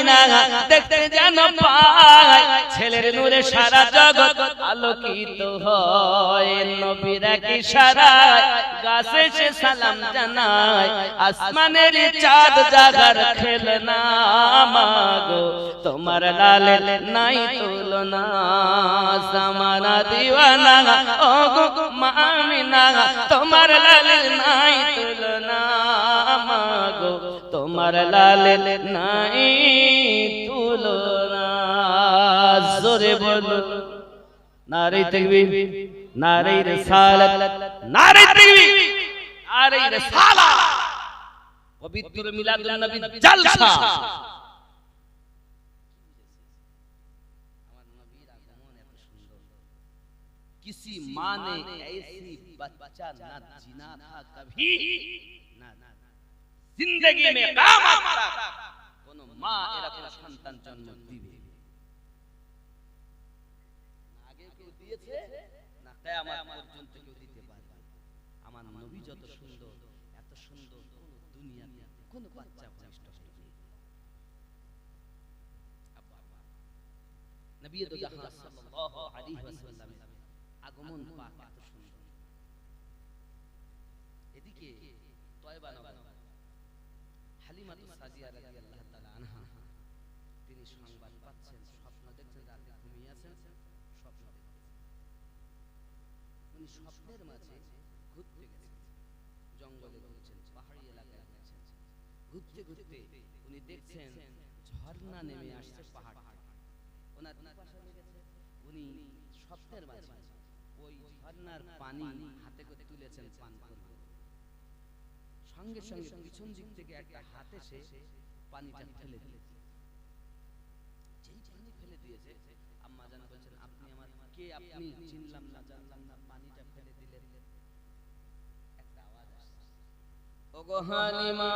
আমিনা দেখতে যেন পায় ছেলের নূরে সারা জগৎ আলোকিত হয় নবীর এক ইশারায় গাছে সে সালাম জানায় আসমানের চাঁদ জাগার খেলনা মাগো তোমার লালের নাই তুলনা জামানা দিওয়ানা ও গো মা আমিনা তোমার লালের নাই তুলনা মাগো তোমার লালের নাই তুলনা জোরে বলো নারে তাকবীর নারে রিসালাত নারে তাকবীর নারে রিসালাত পবিত্র মিলাদুন নবী জলসা আমার নবীর আগমন এত সুন্দর किसी माँ ने ऐसी बच्चा न जीना था कभी ना जिंदगी में क़यामत तक कोनो माँ এরকম সন্তান জন্ম দিবে আগে কেউ দিয়েছে না কিয়ামত পর্যন্ত কেউ দিতে পারবে আমার নবী যত সুন্দর এত সুন্দর কোন দুনিয়াতে কোন বাচ্চা ভূমিষ্ঠ হয়নি নবী তো জাহান সাল্লাল্লাহু আলাইহি ওয়াসাল্লাম আগমন পাক এত সুন্দর এদিকে তয়বা নগর হালিমাতুস সাদিয়া রাদিয়াল্লাহু তাআলা আনহা তিনি সংবাদ পাচ্ছেন স্বপ্ন দেখছেন রাতে ঘুমিয়ে আছেন স্বপ্ন দেখছেন উনি স্বপ্নের মাঝে ঘুরতে গেছেন জঙ্গলে ঘুরছেন পাহাড়ি এলাকায় ঘুরছেন ঘুরতে ঘুরতে উনি দেখছেন ঝর্ণা নেমে আসছে পাহাড় থেকে ওনার পাশে গেছে উনি স্বপ্নের মাঝে ওই ঝর্ণার পানি হাতে করে তুলেছেন পান করবেন সঙ্গে সঙ্গে পিছন দিক থেকে একটা হাত এসে পানিটা ফেলে দিয়েছে যেই পানি ফেলে দিয়েছে আম্মা জান বলছেন আপনি আমার কে আপনি চিনলাম না জানলাম না পানিটা ফেলে দিলেন একটা আওয়াজ আসছে ওগো হালিমা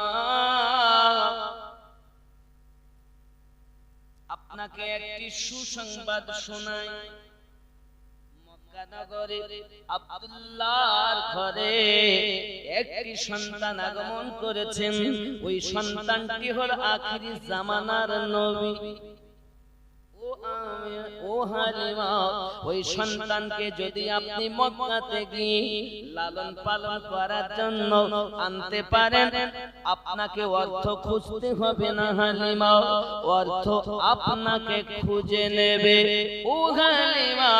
আপনাকে একটি সুসংবাদ শোনাই নগরে আব্দুল্লাহর ঘরে একটি সন্তান আগমন করেছেন ওই সন্তানটি হল আখিরি জামানার নবী ও হালিমা ওই সন্তানকে যদি আপনি মক্কাতে গিয়ে লালন পালন করার জন্য আনতে পারেন আপনাকে অর্থ খুঁজতে হবে না হালিমা অর্থ আপনাকে খুঁজে নেবে ও হালিমা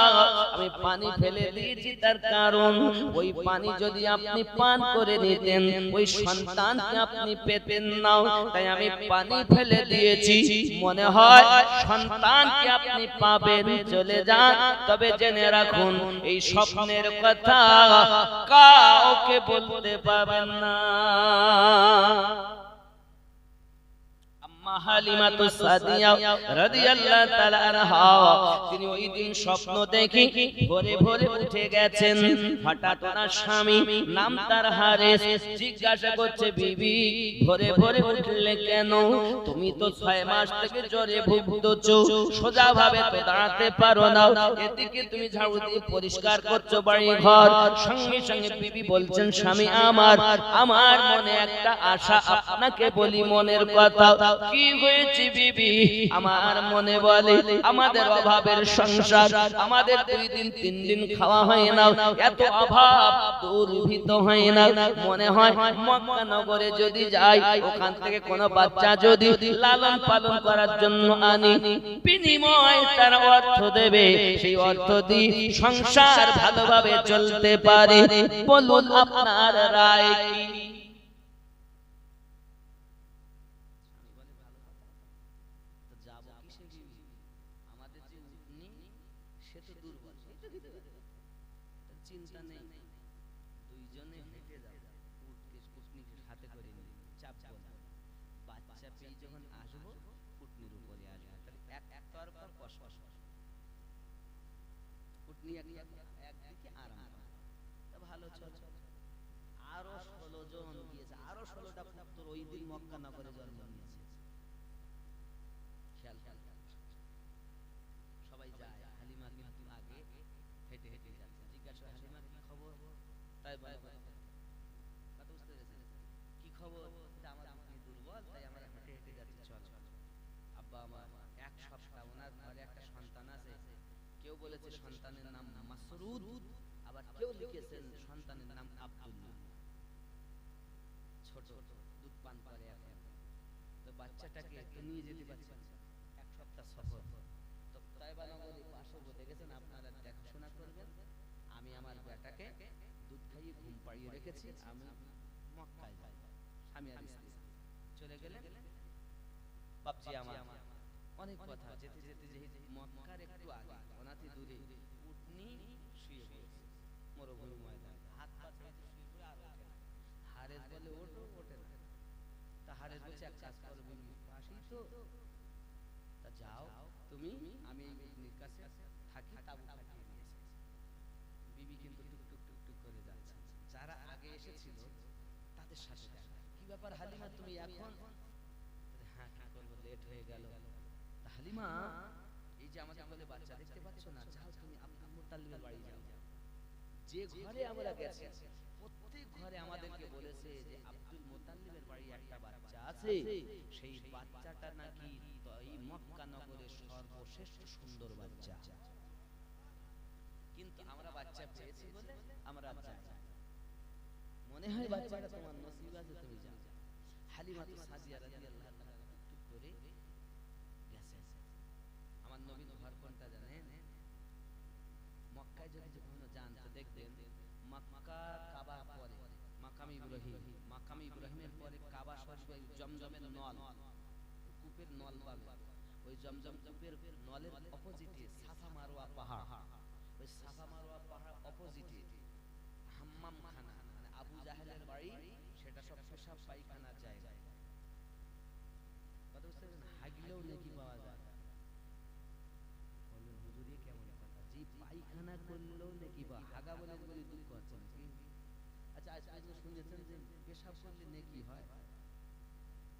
আমি পানি ফেলে দিয়েছি তার কারণ ওই পানি যদি আপনি পান করে নিতেন ওই সন্তানকে আপনি পেতেন না তাই আমি পানি ফেলে দিয়েছি মনে হয় সন্তানকে আপনি পাবেন চলে যান তবে জেনে রাখুন এই স্বপ্নের কথা কাউকে বলতে পাবেন না হালিমাতুস সাদিয়া রাদিয়াল্লাহু তাআলা আনহা তিনি ওই দিন স্বপ্ন দেখে ভোরে ভোরে উঠে গেছেন হঠাৎ ওনার স্বামী নাম তার হারেস জিজ্ঞাসা করছে বিবি ভোরে ভোরে উঠলে কেন তুমি তো 6 মাস থেকে জ্বরে ভুগছো সোজা ভাবে তো দাঁড়াতে পারো না এদিকে তুমি ঝাড়ু দিয়ে পরিষ্কার করছো বাড়ি ঘর সঙ্গে সঙ্গে বিবি বলছেন স্বামী আমার মনে একটা আশা আপনাকে বলি মনের কথা কি হয়েছে বিবি আমার মনে বলে আমাদের অভাবের সংসার আমাদের 2 দিন 3 দিন খাওয়া হয় না এত অভাব দুর্ভিত হয় না মনে হয় মক্কা নগরে যদি যাই ওখান থেকে কোনো বাচ্চা যদি লালন পালন করার জন্য আনি বিনিময়ে তার অর্থ দেবে সেই অর্থ দিয়ে সংসার ভালোভাবে চলতে পারে বলুন আপনার রায় কি চিন্তা নেই দুইজনে হেঁটে যাবে কুটনির হাতে করে নিয়ে চাপ বলবো বাচ্চা পেয়ে যখন আসবো কুটনির উপরে আসবে তাহলে এক তরফা কষ্ট কুটনি একদিকে আরাম তা ভালো চল আরো 16 জন গিয়েছে আরো 16টা পুত্র ওই দিন মক্কা নগরে জন্ম নিয়েছে খেয়াল সবাই যায় হালিমা কিন্তু আগে হেঁটে হেঁটে যাচ্ছে জিজ্ঞাসা হালিমা কি খবর তাই বলে কথা বুঝতে পেরেছেন কি খবর আমার দুর্বল তাই আমরা হেঁটে হেঁটে যাচ্ছি চল আব্বা কেউ বলেছে সন্তানের নাম মাসরুদ, আবার কেউ লিখেছেন সন্তানের নাম আব্দুল্লাহ। ছোট দুধ পান করে এখন, তো বাচ্চাটাকে একটু নিয়ে যেতে পারছেন, এক সপ্তাহ সফর। তো তাইবা নগরী পাশে দেখেছেন, আপনারা দেখাশোনা করবেন। আমি আমার বেটাকে দুধ খাইয়ে ঘুম পাড়িয়ে রেখেছি, আমি মক্কায় যাই। স্বামী আর স্ত্রী চলে গেলেন। বাপজি আমার অনেক কথা, যেতে যেতে যেতে মক্কার একটু আগে অনাতি দূরে উটনি শুয়ে পড়েছে মরুভূমি ময়দান, হাত পা ছেড়ে শুয়ে পড়ে আর ওঠে না। হারেস বলে ওঠো, ওঠে না। তা হারেস বলছে এক কাজ করো বিবি, পাশেই তো, তা যাও তুমি, আমি এই উটনির কাছে থাকি, তাবু খাটিয়ে দিয়েছি। বিবি কিন্তু টুক টুক টুক টুক করে যাচ্ছে। যারা আগে এসেছিল তাদের সাথে দেখা। কি ব্যাপার হালিমা, তুমি এখন? হ্যাঁ কি করবো, লেট হয়ে গেল। হালিমা, এই যে আমাদের বলে বাচ্চা দেখতে পাচ্ছ না, যাও তুমি আব্দুল মুত্তালিবের বাড়ি যাও। যে ঘরে আমরা গেছি প্রত্যেক ঘরে আমাদেরকে বলেছে যে আব্দুল মুত্তালিবের বাড়ি একটা বাচ্চা আছে, সেই বাচ্চাটা নাকি এই মক্কা নগরের সর্বশ্রেষ্ঠ সুন্দর বাচ্চা। কিন্তু আমরা বাচ্চা পেয়েছি বলে আমরা যাই, মনে হয় বাচ্চাটা তোমার নসিব আছে, তুমি যাও। হালিমা তো সাদিয়া রাদিয়াল্লাহু তাআলা টুক করে গেছে। আমার নবীর ঘর কোনটা জানেন? মক্কায় যদি কখনো যান তো দেখবেন, মক্কা কাবা পরে মাকাম ইব্রাহিম, মাকাম ইব্রাহিমের পরে কাবা শরীফ, জমজমের নল, কূপের নল পাবে। ওই জমজম কূপের নলের অপোজিটে সাফা মারওয়া পাহাড়, ওই সাফা মারওয়া পাহাড় অপোজিটে হাম্মাম খানা, মানে আবু জাহেলের বাড়ি, সেটা সব পেশাব পায়খানার জায়গা। কথা বুঝতে পারছেন? হাগলেও নেকি পাওয়া যায়। বললেন হুজুরি কেমন কথা, জি পায়খানা করলেও নেকি পাওয়া, হাগা বলে বলি দুঃখ আছে নাকি? আচ্ছা আজ পর্যন্ত শুনেছেন যে পেশাব করলে নেকি হয়,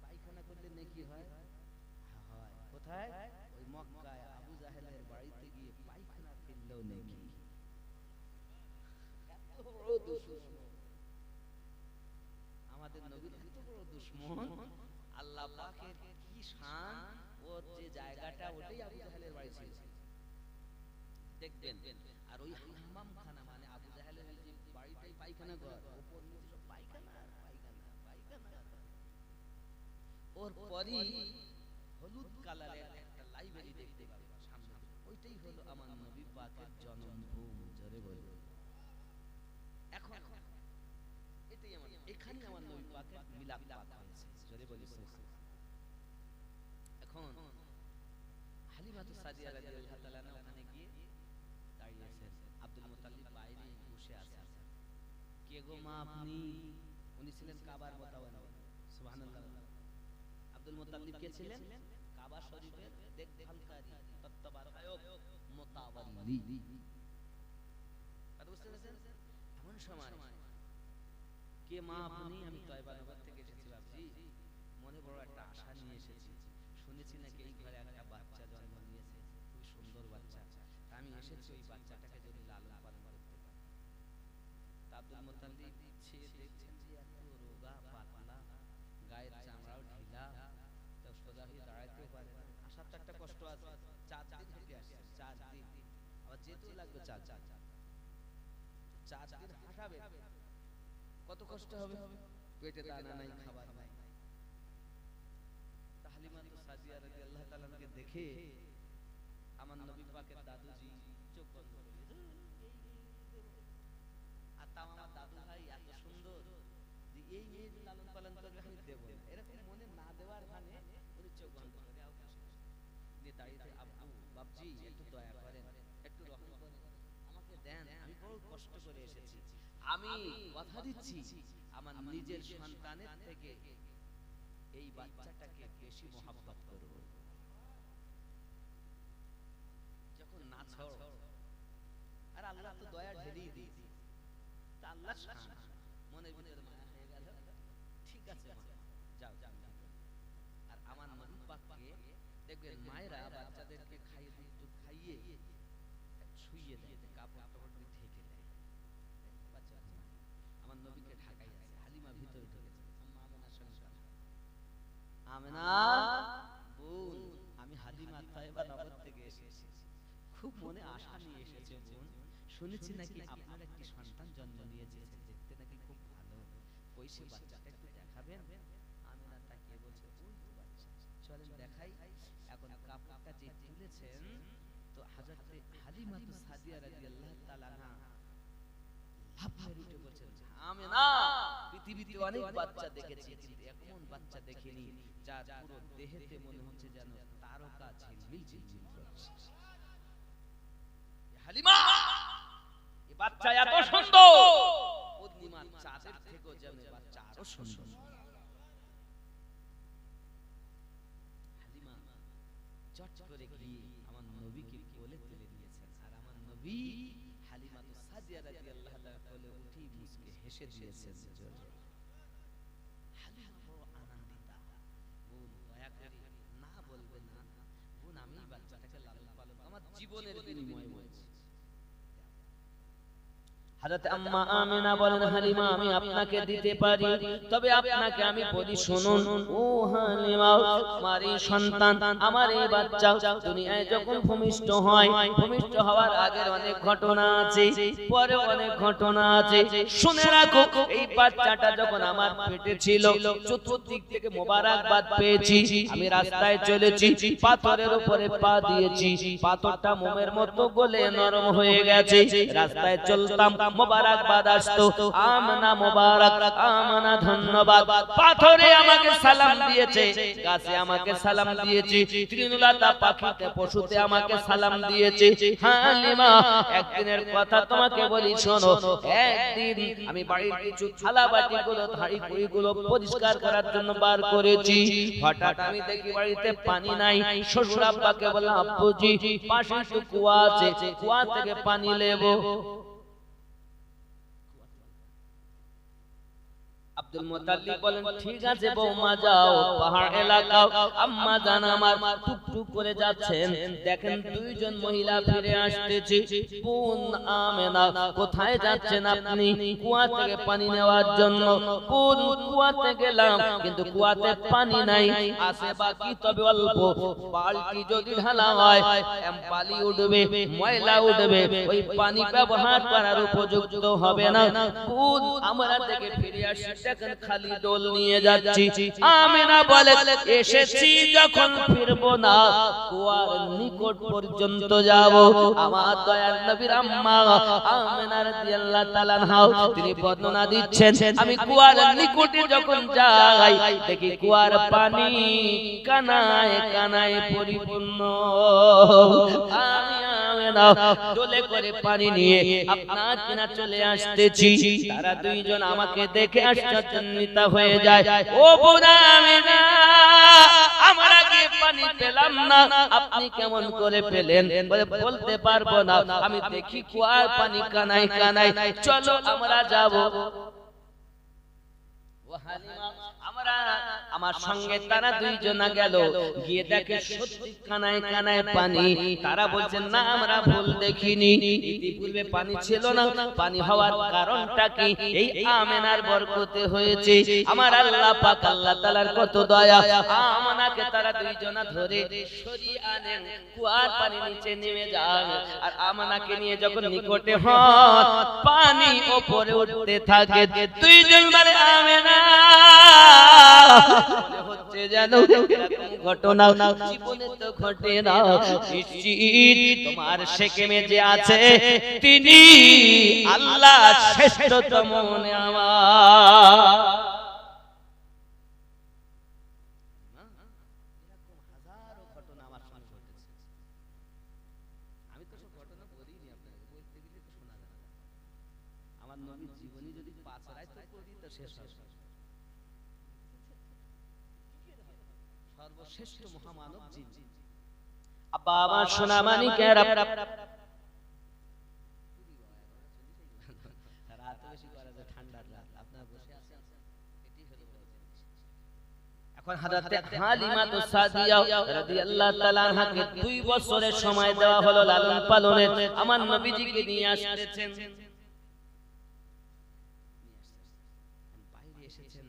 পায়খানা করলে নেকি হয়? হয়। কোথায়? ওই মক্কায় আবু জাহেলের বাড়িতে গিয়ে পায়খানা ফেললেও নেকি। এত বড় দুশমন আমাদের নবীর, এত বড় দুশমন। আল্লাহ পাকের কি শান, ওর যে জায়গাটা ওটাই আবু জাহেলের বাড়ি ছিল, দেখবেন। আর ওই হাম্মাম খানা মানে আবু জাহেলের ওই যে বাড়িটাই পায়খানা ঘর, উপর নিচে সব পায়খানা পায়খানা পায়খানা। ওর পরই হলুদ কালারের একটা লাইব্রেরি দেখতে পাবে সামনে, ওইটাই হলো আমার নবী পাকের জন্মভূমি। জোরে বলবো এখন এটাই আমার, এখানে আমার নবী পাকের মিলাদ পাক হয়েছে। জোরে বলি সুবহানাল্লাহ। এখন হালিমা তো সাদিয়া রাদিয়াল্লাহু তাআলা ওখানে গিয়ে দাঁড়িয়েছেন, আব্দুল মুত্তালিব বাইরে বসে আছেন। কে গো মা আপনি? উনি ছিলেন কাবার মোতাওয়ালি। সুবহানাল্লাহ। আব্দুল মুত্তালিব কে ছিলেন? কাবা শরীফের দেখভালকারী, তত্ত্বাবধায়ক, মোতাওয়ালি। কথা বুঝতে পেরেছেন? এমন সময় কে মা আপনি? আমি তয়বা নগর থেকে এসেছি বাপজি, মনে বড় একটা আশা নিয়ে এসেছি। শুনেছি নাকি এই ঘরে একটা বাচ্চা জন্ম নিয়েছে, খুব সুন্দর বাচ্চা। আমি এসেছি ওই বাচ্চাটাকে যদি লালন পালন করতে পারি। আব্দুল মুত্তালিব ছেলে দেখছেন যে এত রোগা পাতলা, গায়ের চামড়াও ঢিলা, তো সোজা হয়ে দাঁড়াইতেও পারে না। আসার তো একটা কষ্ট আছে, 4 দিন হেঁটে আসছে, 4 দিন, আবার যেতেও লাগবে 4 দিন হাঁটাবে, কত কষ্ট হবে। পেটে দানা নাই, খাবার নাই। হালিমা তো সাদিয়া রাদিয়াল্লাহু তাআলাকে দেখে আমার নবী পাকের দাদুজি চোখ বন্ধ করে আর তাও আমার দাদু ভাই এত সুন্দর যে এই মেয়ের লালন পালন করবে, আমি দেবো না, এরকম মনে না দেওয়ার মানে উনি চোখ বন্ধ করে দিয়ে দাঁড়িয়ে, আব্বু বাপজি একটু দয়া করেন, একটু রহম করেন, আমাকে দেন, আমি বড় কষ্ট করে এসেছি, আমি কথা দিচ্ছি আমার নিজের সন্তানের থেকে এই বাচ্চাটাকে বেশি মহব্বত করব। যখন না ছড়, আর আল্লাহ তো দয়া ঢেলেই দিয়েছে, তা আল্লাহ মনের ভিতরে মায়া হয়ে গেল, ঠিক আছে মা যাও যাও। আর আমার নবী পাককে দেখবেন মায়েরা বাচ্চাদেরকে খাইয়ে দুধ খাইয়ে শুইয়ে দেয়, কাপড় টাপড় দিয়ে ঢেকে দেয়। বাচ্চা আমার নবীকে ঢাকাই আছে, হালিমা ভিতরে ঢুকেছে, আমেনার সঙ্গে। আমেনা বোন, আমি হালিমা তয়বা নগর থেকে এসেছি, খুব মনে আশা নিয়ে এসেছে বোন, শুনেছি নাকি আপনার একটি সন্তান জন্ম নিয়েছে, দেখতে নাকি খুব ভালো, কইসে বাচ্চাটা একটু দেখাবেন? আমিনা তাকিয়ে বলছে ওই তো বাচ্চা, চলেন দেখাই। এখন কাপড়টা যে তুলেছেন তো হযরতে হালিমাতুস সাদিয়া রাদিয়াল্লাহু তাআলা আনহা লাফ মেরে উঠে বলছেন আমিনা, পৃথিবীতে অনেক বাচ্চা দেখেছি কিন্তু এমন বাচ্চা দেখিনি যার পুরো দেহেতে মনে হচ্ছে যেন তারকা ঝিলমিল ঝিলমিল করছে। হালিমা, এই বাচ্চা এত সুন্দর, পূর্ণিমার চাঁদের থেকেও যেন বাচ্চা আরো সুন্দর। হালিমা চট করে গিয়ে আমার নবীকে কোলে তুলে নিয়েছেন, আর আমার নবী হালিমাতুস সাদিয়া রাদিয়াল্লাহু তাআলা কোলে উঠে মুস্কে হেসে দিয়েছেন। হালিমা বড় আনন্দিতা। বোন দয়া করে না বলবেন না, বোন আমি বাচ্চাটাকে লালন পালন আমার জীবনের বিনিময়ে বলছি। হযরত আম্মা আমিনা বলেন হালিমা আমি আপনাকে দিতে পারি, তবে আপনাকে আমি বলি শুনুন ও হালিমা, আমার এই সন্তান, আমার এই বাচ্চা দুনিয়ায় যখন ভূমিষ্ঠ হয়, ভূমিষ্ঠ হওয়ার আগের অনেক ঘটনা আছে, পরে অনেক ঘটনা আছে। শুনে রাখো, এই বাচ্চাটা যখন আমার পেটে ছিল চতুর্দিক থেকে মোবারকবাদ পেয়েছি, আমি রাস্তায় চলেছি, পাথরের উপরে পা দিয়েছি, পাথরটা মোমের মতো গলে নরম হয়ে গেছে, রাস্তায় চলতাম মোবারকবাদ আসতো, আমনা মোবারক, আমনা ধন্যবাদ, পাথরে আমাকে সালাম দিয়েছে, গাছে আমাকে সালাম দিয়েছে, তৃণলতা পাখিতে পশুতে আমাকে সালাম দিয়েছে। হালিমা একদিনের কথা তোমাকে বলি শোনো, একদিন আমি বাড়ির কিছু থালা বাটিগুলো হাঁড়ি কুড়িগুলো পরিষ্কার করার জন্য বার করেছি, হঠাৎ আমি দেখি বাড়িতে পানি নাই। শ্বশুর আব্বাকে বললাম আব্বুজি পাশে একটু কুয়া আছে, কুয়া থেকে পানি নেবো। আব্দুল মুতাল্লিব বলেন ঠিক আছে বৌমা যাও, পাহাড় এলাকা। আম্মা জান আমার টুকটুক করে যাচ্ছেন, দেখেন দুইজন মহিলা ফিরে আসতেছে। বোন আমেনা কোথায় যাচ্ছেন আপনি? কুয়া থেকে পানি নেওয়ার জন্য। বোন কুয়াতে গেলাম কিন্তু কুয়াতে পানি নাই, আছে বাকি তবে অল্প, বালতি যদি ঢালা হয় বালি উঠবে, ময়লা উঠবে, ওই পানি ব্যবহার করার উপযুক্ত হবে না। বোন আমরা থেকে ফিরে আসি, দেখেন খালি ডোল নিয়ে যাচ্ছি। আমিনা বলে এসেছি যখন ফিরবো না, কুয়ার নিকট পর্যন্ত যাব। আমার দয়ার নবীর আম্মা আমিনা রাদিয়াল্লাহু তাআলা আনহা তিনি বর্ণনা দিচ্ছেন, আমি কুয়ার নিকটে যখন যাই দেখি কুয়ার পানি কানায় কানায় পরিপূর্ণ। আমি আমিনা ডোলে করে পানি নিয়ে আপনার কিনা চলে আসতেছি, তারা দুইজন আমাকে দেখে আশ্চর্যান্বিত হয়ে যায়। ও বোনা আমিনা, আমরা কি পানি পেলাম না, আপনি কেমন করে পেলেন? বলতে পারবো না, আমি দেখি কুয়ার পানি কানায় কানায়, চলো আমরা যাব। ও হালিমা, আমরা আমার সঙ্গে তারা দুইজনা গেল, গিয়ে দেখে সত্যি কানায় কানায় পানি। তারা বলছেন না আমরা ভুল দেখিনি, ইতিপূর্বে পানি ছিল না। পানি হওয়ার কারণটা কি? এই আমেনার বরকতে হয়েছে। আমার আল্লাহ পাক আল্লাহ তাআলার কত দয়া, আমানাকে তারা দুইজনা ধরে সরিয়ে আনেন, কুয়ার পানি নিচে নেমে যায়। আর আমানাকে নিয়ে যখন নিকটে হন, পানি উপরে উঠতে থাকে। দুইজন মানে আমেনা মনে হচ্ছে যেন এরকম ঘটনা জীবনে তো ঘটে না। নিশ্চিত তোমার সেকেমে যে আছে তিনি আল্লাহ শ্রেষ্ঠতম নেওয়া। হাজারো ঘটনা আমার সঙ্গে ঘটেছে, আমি তো সব ঘটনা বলিনি আপনাকে, বলতে গেলে তো শোনা যাবে না। আমার নবীর জীবনী যদি পাঁচরায় তো করি তো শেষ হবে। সর্বশ্রেষ্ঠ মহামানব যিনি, আব্বা আমার সোনা মানিকেরা, রাত বেশি করা যায়, ঠান্ডার রাত, আপনারা বসে আছেন, এটি হলো বড় জিনিস। এখন হযরতে হালিমাতুস সাদিয়া রাদিয়াল্লাহু তাআলা আনহাকে 2 বছরের সময় দেওয়া হলো লালন পালনের। আমার নবীজিকে নিয়ে আসতেছেন, বাইরে এসেছেন,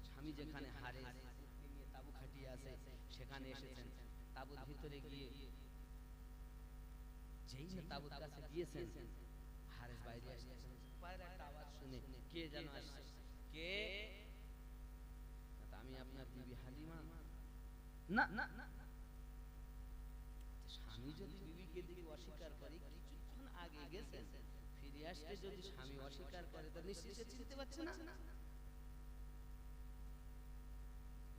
স্বামী যেখানে হারে নিয়ে তাবু খাটিয়ে আছে সেখানে এসেছেন। তাবুর ভিতরে গিয়ে যেই না তাবুত কাছে গিয়েছেন, হারেস বাইরে আসছেন, পায়ের একটা আওয়াজ শুনে কে যেন আসছে, কে? আমি আপনার বিবি হালিমা। না না না, স্বামী যদি বিবিকে দিকে অস্বীকার করে, কিছুক্ষণ আগে গেছেন, ফিরে আসতে যদি স্বামী অস্বীকার করে, তো নিশ্চয়ই চিনতে পারছে না।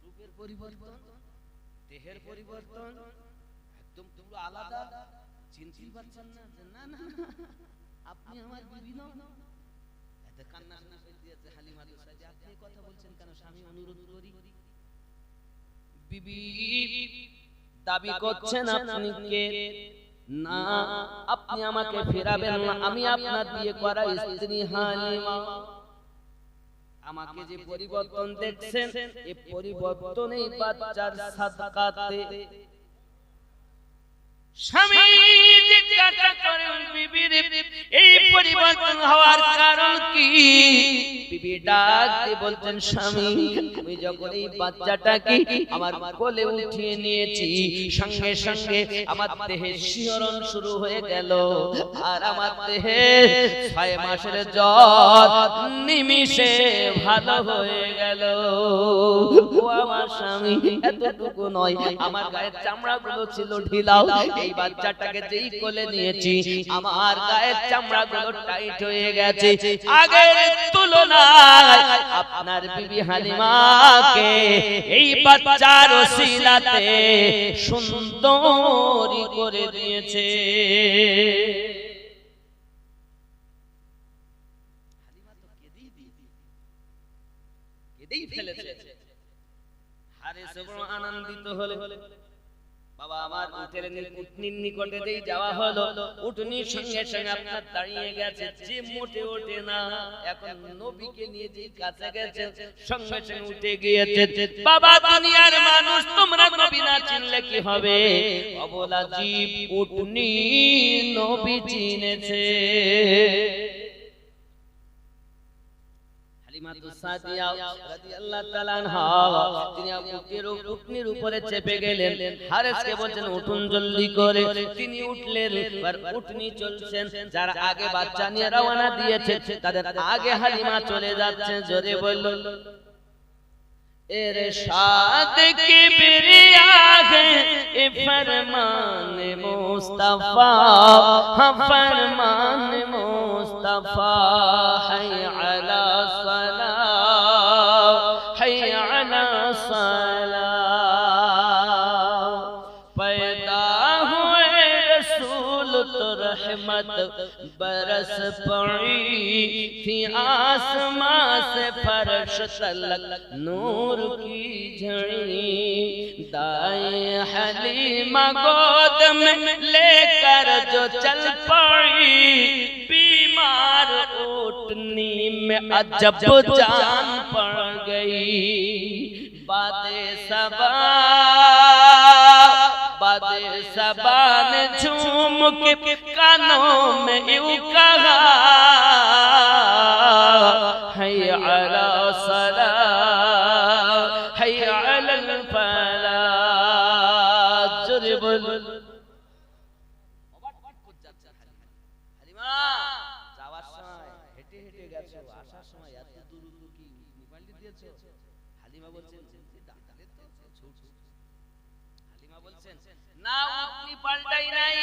রূপের পরিবর্তন, দেহের পরিবর্তন, একদম পুরো আলাদা, চিনতেই পারছেন না যে না না আপনি আমার বিবি নন। এত কান্না দিয়েছে হালিমা তুসাদি, আপনি কথা বলছেন কেন? স্বামী অনুরোধ করি। বিবি দাবি করছেন আপনি কে? না, আপনি আমাকে ফেরাবেন না, আমি আপনার বিয়ে করা স্ত্রী হালিমা। আমাকে যে পরিবর্তন দেখছেন, এই পরিবর্তনেই বাচ্চার সাদকাতে। স্বামী জিজ্ঞাসা করেন বিবির, এই পরিবর্তন হওয়ার কারণ কি? বিবি ডাক দিয়ে বলছেন, স্বামী আমি যখন এই বাচ্চাটাকে আমার কোলে উঠিয়ে নিয়েছি, সঙ্গে সঙ্গে আমার দেহে শিহরণ শুরু হয়ে গেল, আর আমার দেহে 6 মাসের জ্বর নিমিষে ভালো হয়ে গেল। ও আমার স্বামী, এতটুকু নয়, আমার গায়ের চামড়াগুলো ছিল ঢিলাও, এই বাচ্চাটাকে যেই কোলে নিয়েছি আমার গায়ের চামড়াগুলো টাইট হয়ে গেছে। আগের তুলনায় আপনার বিবি হালিমাকে এই বাচ্চার ওসিলাতে সুন্দরী করে দিয়েছে। হালিমা তো কেঁদেই ফেলেছে। হারেস বড় আনন্দিত হলে, বাবা আমার উটনির নিকটে যেই যাওয়া হলো, উটনির সঙ্গে সঙ্গে আপনার দাঁড়িয়ে গেছে, যে মোটে ওঠে না, এখন নবীকে নিয়ে যেই কাছে গেছে, সঙ্গে সঙ্গে উঠে গিয়েছে। বাবা দুনিয়ার মানুষ, তোমরা নবী না চিনলে কি হবে? অবলা জীব উটনি নবী চিনেছে। তিনি উপরে চেপে গেলেন, হারেসকে বলছেন উঠুন জলদি করে। তিনি উঠলেন, উটনি চলছেন, যারা আগে বাচ্চা নিয়ে রওনা দিয়েছে তাদের আগে হালিমা চলে যাচ্ছে। জোরে বলল, इरशाद किबरिया है ए फरमान मुस्तफा, हाँ फरमान मुस्तफा। है अला सला, है अला सला। पैदा हुए रसूल तो रहमत बरस पड़ी थी, आसमां से फर्श तलक नूर की झड़ी। दाएं हलीमा गोद में लेकर जो चल पड़ी, बीमार ऊँटनी में अजब जान पड़ गई। बादे सबा, बादे सबा ने झूम के कानों में यूं कहा, हैया अला सला, हैया अलल फलाह। जोरे बोल, হালিমা যাওয়ার সময় হেঁটে হেঁটে গেছো, আসার সময় এত দূর কি মোবাইল দিয়েছো? হালিমা বলছেন হালিমা বলছেন না, আপনি পাল্টাই নাই,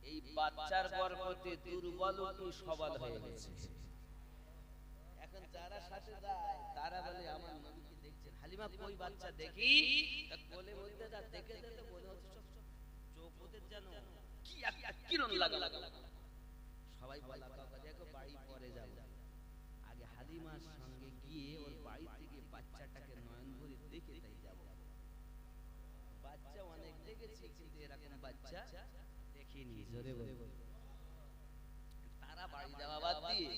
এই বাচ্চার বরকতে দুর্বল ও সবল হয়ে গেছে। এখন যারা সাথে যায় তারা বলে আমার নবীকে দেখছেন। হালিমা কই বাচ্চা দেখি, তা কোলে বলতে যা দেখে যেতে মনে হচ্ছে চোখ ওদের যেন কি একটা কিরণ লাগা। সবাই বলা বাবা দেখো বাড়ি পরে যাবে, আগে হালিমার সঙ্গে গিয়ে ওর বাড়ি থেকে বাচ্চাটাকে নয়ন ভরে দেখে তাই যাব। বাচ্চা অনেক দেখেছি কিন্তু এরকম বাচ্চা দেখিনি। জোরে বলে, তারা বাড়ি যাওয়া বাদ দিয়ে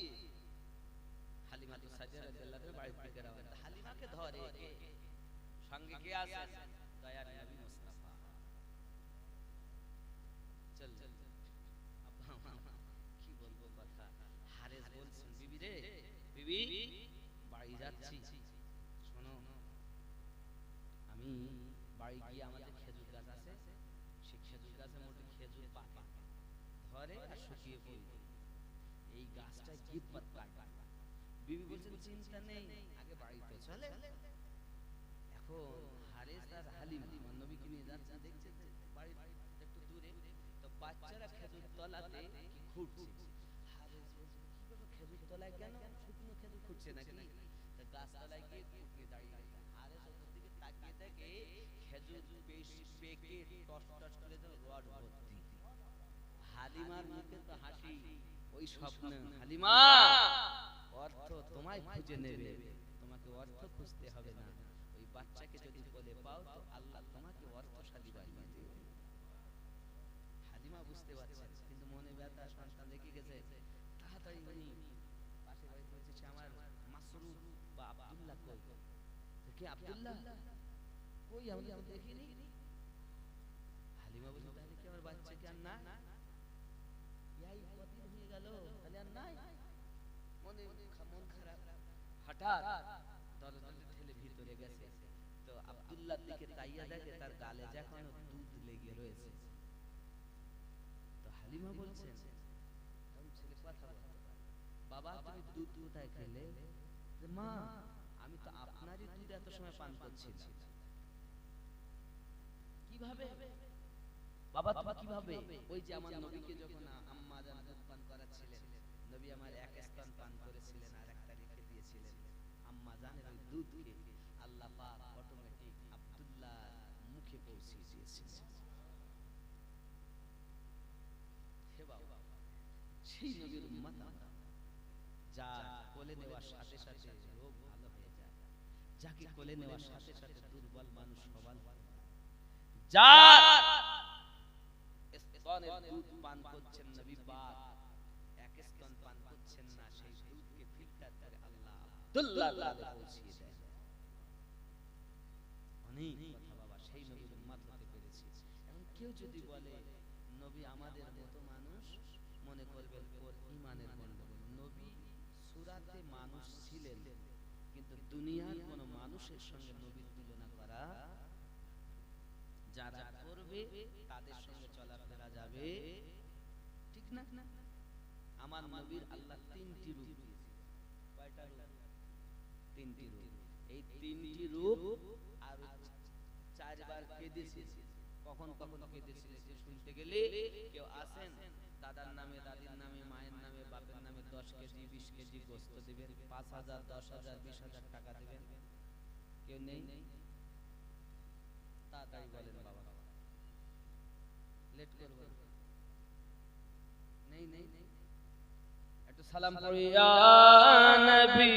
হালিমা তো সাজিয়া রাদিয়াল্লাহু আনহা বাড়ি থেকে রওনা। হালিমাকে ধরে সঙ্গে কে আছে? দয়ার নবী মুস্তাফা। চল কি বলবো কথা। হারেস বলছেন বিবি রে, বিবি বাড়ি যাচ্ছি, শোনো আমি বাড়ি গিয়ে আমাদের খেজুর গাছ আছে সে খেজুর গাছে মোটে খেজুর পাকে ধরে আর শুকিয়ে পড়ে এই গাছটা গিফট কাটা। বিবি বলছেন চিন্তা নেই, আগে বাড়িতে চলে। এখন হারেস আর হালিম নবীকে নিয়ে যাচ্ছে, দেখছে বাড়ির একটু দূরে তো বাচ্চারা খেজুর তলাতে কি খুঁটছে। হারেস বলছে কি বাবা খেজুর তলায় কেন, শুকনো খেজুর খুঁটছে নাকি? তো গাছ তলায় গিয়ে খুঁটে দাঁড়িয়ে আছে। হারেস ওর দিকে তাকিয়ে দেখে খেজুর পেকে টস টস করে যেন রড ভর্তি। হালিমার মুখে তো হাসি, ওই স্বপ্ন হালিমা অর্থ তোমায় খুঁজে নেবে, তোমাকে অর্থ খুঁজতে হবে না। ওই বাচ্চাকে যদি কোলে পাও তো আল্লাহ তোমাকে অর্থশালী বানিয়ে দেবে। হালিমা বুঝতে পারছেন, কিন্তু মনে ব্যথা, সন্তান রেখে গেছে। তাড়াতাড়ি উনি পাশে বাড়িতে এসেছে, আমার মাসরুফ বা আব্দুল্লাহ কই? কে আব্দুল্লাহ? কই আমি তো দেখিনি। হালিমা বলল তাহলে কি আমার বাচ্চাকে আর না? এই কতদিন হয়ে গেল তাহলে আর নাই। মন খারাপ, হঠাৎ দরজাটা ঠেলে ভিতরে গেছে তো আব্দুল্লাহর দিকে তাইয়া দেখে তার গালে যখন দুধ লেগে রয়েছে। তো হালিমা বলছেন, ছেলে কথা বলে, বাবা তুমি দুধ কোথায় খেলে? মা আমি তো আপনারই দুধ এত সময় পান করছিলাম। কিভাবে বাবা তুমি কিভাবে? ওই যে আমার নবীকে যখন আম্মা জান দুধ পান করাচ্ছিলেন, নবী আমার এক স্তন পান করেছিলেন আর একটা রেখে দিয়েছিলেন। আম্মা জানের ওই দুধকে আল্লাহ পাক অটোমেটিক আব্দুল্লাহ মুখে পৌঁছিয়ে দিয়েছিলেন। হে বাবা, সেই নবীর উম্মত যা কোলে নেওয়ার সাথে সাথে রোগ ভালো হয়ে যায়, যাকে কোলে নেওয়ার সাথে সাথে দুর্বল মানুষ সবল হয়, যার স্তনের দুধ পান করছেন নবী পাক, এক স্তন পান করছেন না, সেই দুধকে ফিল্টার করে আল্লাহ আব্দুল্লাহর কাছে পৌঁছিয়ে দেন। অনেক কথা বাবা, সেই নবীর উম্মত হতে পেরেছি। এখন কেউ যদি বলে নবী আমাদের মতো মানুষ, মনে করবেন ওর ঈমানের গন্ডগোল। নবী সূরাতে মানুষ ছিলেন, কিন্তু দুনিয়ার কোন মানুষের সঙ্গে নবীর তুলনা করা, যারা করবে তাদের সঙ্গে চলাফেরা যাবে ঠিক না। আমার নবীর আল্লাহ তিনটি রূপ দিয়েছে। কয়টা রূপ? তিনটি রূপ। এই তিনটি রূপ আর চারবার কেঁদেছে। কখন কখন কেঁদেছে যে শুনতে গেলে কেউ আসেন দাদার নামে, দাদির নামে, মায়ের নামে, বাপের নামে 10 কেজি 20 কেজি গোশত দিবেন, 5000 10,000 20,000 টাকা দিবেন। কেউ নেই? তাড়াতাড়ি বলেন বাবা, লেট করব। নেই নেই, একটু সালাম পড়ি ইয়া নবী।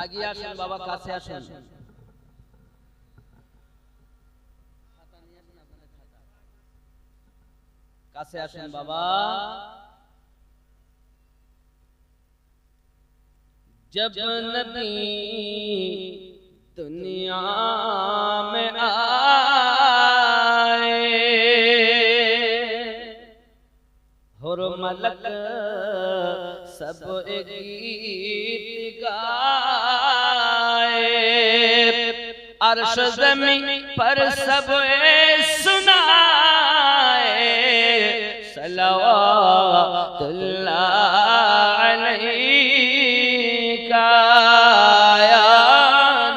আগে আসেন বাবা, কাছে আসেন। কাছে আসেন বাবা। जब नबी दुनिया में आए, हुर मलक सब एक गीत गाए, अर्श ज़मीन पर सब सुनाए, सल्लल्लाहु अलैहि या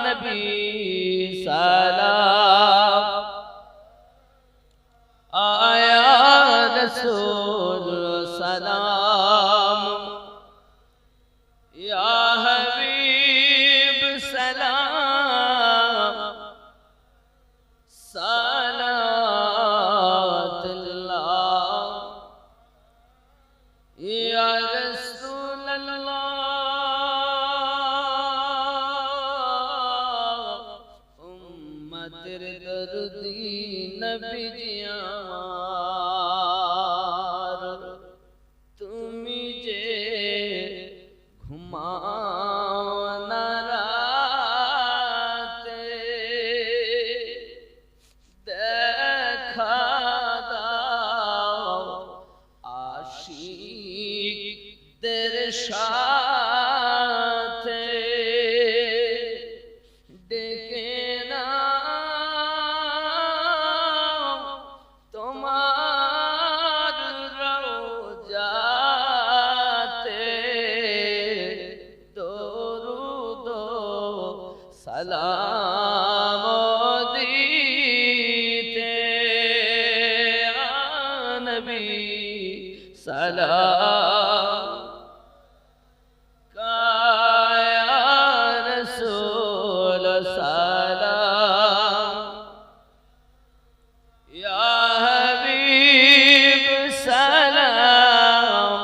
नबी सलाम, आया रसूल सलाम, या हबीब सलाम, सलातुल्लाह या रसूल अल्लाह, दर्दी नबी जियार, তুমি যে ঘুমাও না রাতে, দেখা দাও আশিকদের সাথে। সালাম দিতে নবী সালাম কায়া রাসূল সালাম ইয়া হাবিব সালাম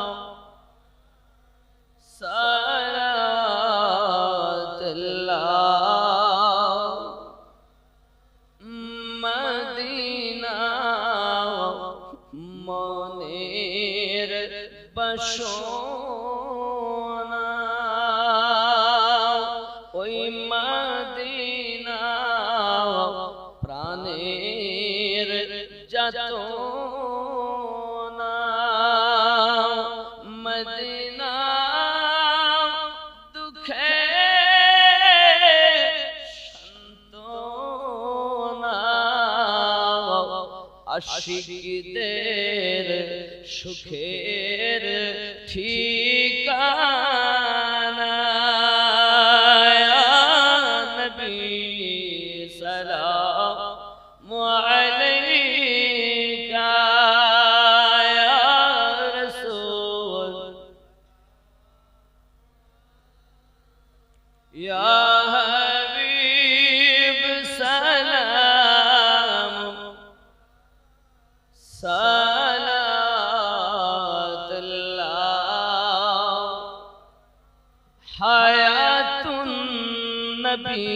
সালাতুল্লাহ মদিনা মনের বাসনা ওই মদিনা প্রাণের যাতনা মদিনা দুঃখে সান্ত্বনা আশিকদের সুখের ঠিকানা নবী সালাম আলাইকা ইয়া রাসূল ইয়া হাবিব সালাম সালাতুল্লাহ হায়াতুন নবী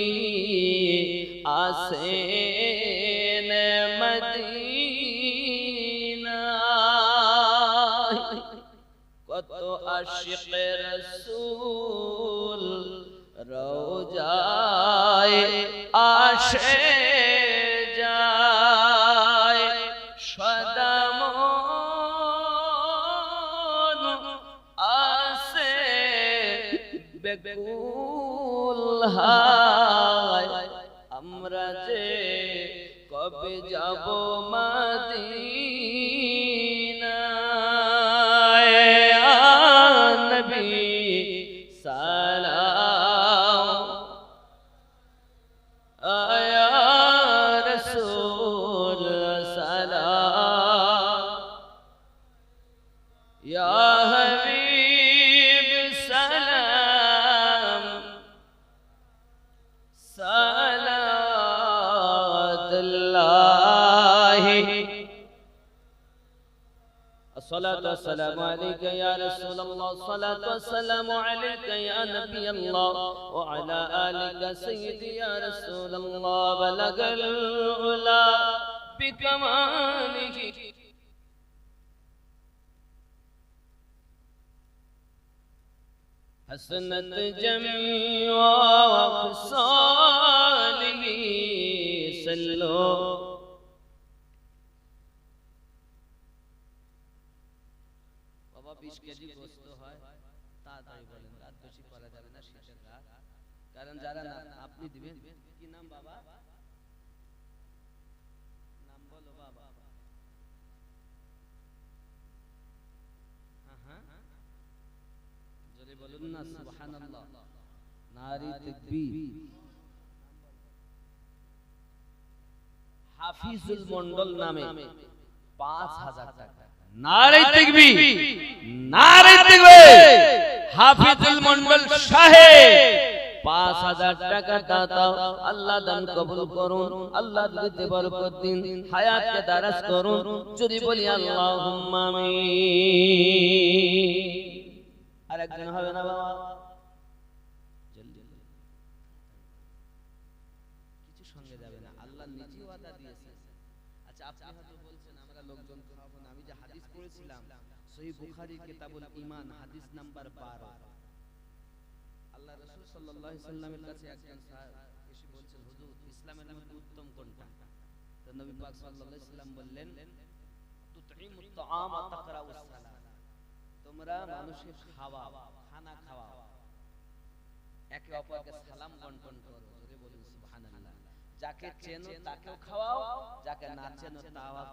আসেন মদিনায় কত আশিক রাসূল রওজায় আসে যায় সদা মন আসে বেকুল হায় আমরা যে কবে যাব মদিনায় ইয়া নবী সালাম ইয়া রাসূল সালাম ইয়া হাবিব সালাম সালাতুল্লাহ الصلاة والسلام عليك يا رسول الله الصلاة والسلام عليك يا نبي الله وعلى آلك سيدي يا رسول الله بلغ العلا بكماله حسنت جميع خصاله صلوا বাবা 20 কেজি গোশত হয় তাড়াতাড়ি বলেন রাত বেশি করা যাবে না শীতের রাত কারণ যারা আপনি দিবেন কি নাম বাবা নাম বলো বাবা হ্যাঁ হ্যাঁ জোরে বলুন না সুবহানাল্লাহ নারী তাকবীর হাফিজুল মন্ডল নামে 5000 টাকা নারী তাকবীর নারী তাকবীর হাফিজুল মন্ডল সাহেব 5000 টাকা দাতা আল্লাহ দান কবুল করুন আল্লাহ দিতে বরকত দিন হায়াতকে দারাজ করুন যদি বলি আল্লাহুম্মা আমিন আরেকজন হবে না বাবা জলদি কিছু সঙ্গে যাবে না আল্লাহ নিজেই ওয়াদা দিয়েছেন আচ্ছা আপনি হয়তো বলছেন আমরা লোকজন খাবো না আমি যে হাদিস পড়েছিলাম সহিহ বুখারীর কিতাবুল ঈমান হাদিস নাম্বার 12 আল্লাহ রাসূল সাল্লাল্লাহু আলাইহি সাল্লামের কাছে একজন সাহাবী এসে বলছেন হুজুর ইসলামের মধ্যে উত্তম কোনটা তো নবী পাক সাল্লাল্লাহু আলাইহি সাল্লাম বললেন তুতঈমুত তাআম ওয়া তাকরাউস সালাম তোমরা মানুষকে খাওয়াও খানা খাওয়াও একে অপরকে সালাম বন্টন করো জোরে বলুন সুবহানাল্লাহ যাকে চেনো তাকেও খাওয়াও যাকে না চেনো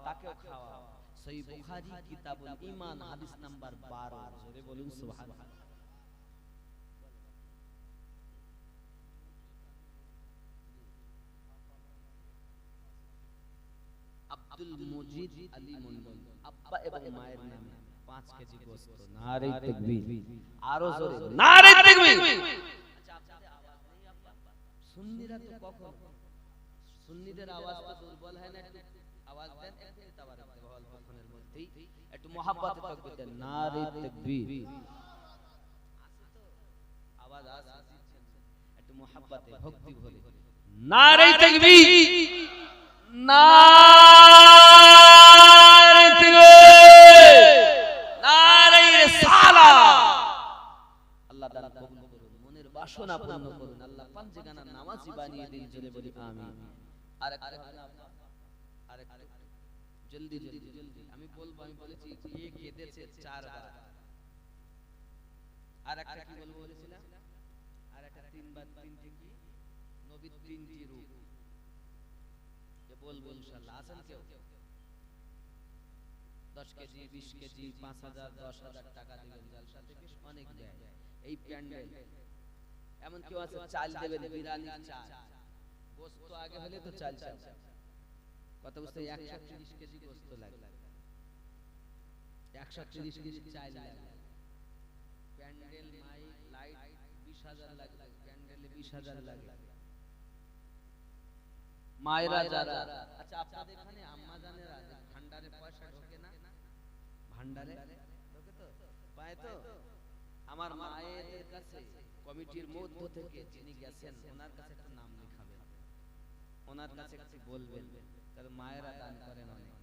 তাকেও খাওয়াও সহিহ বুখারী কিতাবুল ঈমান হাদিস নাম্বার 12 জোরে বলুন সুবহানাল্লাহ আব্দুল মজিদ আলী মন্ডল, আব্বা এবং মায়ের নামে 5 কেজি গোশত। নারে তাকবীর, আরো জোরে নারে তাকবীর। আচ্ছা আপনাদের আওয়াজ নেই আব্বা? সুন্নিরা তো কখন, সুন্নিদের আওয়াজ তো দুর্বল হয় না, একটু আওয়াজ দেন একটু তাবারাক বল কখনের মধ্যেই একটু মহব্বতে তাকবীর দেন। নারে তাকবীর, আওয়াজ আসছে একটু মহব্বতে ভক্তি ভরে। নারে তাকবীর, নারে তাকবীর, নারে রিসালাত। আল্লাহ দান কবুল করুন, মনের বাসনা পূর্ণ করুন, আল্লাহ পাঁচগানা নামাজি বানিয়ে দিন। জোরে বলি আমিন। আরেকটা জলদি জলদি জলদি আমি বলবো, আমি বলেছি কে কেঁদেছে 4 বার। আরেকটা কি বলবো বলেছিলাম, আরেকটা 3 বার, 3টি কি নবীর 3টি রূপ যে বলবো ইনশাআল্লাহ। আছেন কেউ? 10 কেজি 20 কেজি 5000 10000 টাকা দিবেন জালসা থেকে, অনেক দেয় এই প্যান্ডেল। এমন কেউ আছে চাল দেবেন, বিরিয়ানি চাল, গোশত আগে হলে তো চাল চাল কত বুঝতে 130 কেজি গোশত লাগে, 130 কেজি চাল লাগে। প্যান্ডেল মাইক লাইট 20000 লাগে, প্যান্ডেলে 20000 লাগে। মায়েরা যারা, আচ্ছা আপনাদের এখানে আম্মা জানেরা ভান্ডারে পয়সা ঢোকে না? ভান্ডারে ঢোকে তো, পায় তো? আমার মায়েদের কাছে কমিটির মধ্য থেকে যিনি গেছেন ওনার কাছে একটা নাম লিখাবেন, ওনার কাছে একটু বলবেন, কারণ মায়েরা দান করেন অনেক।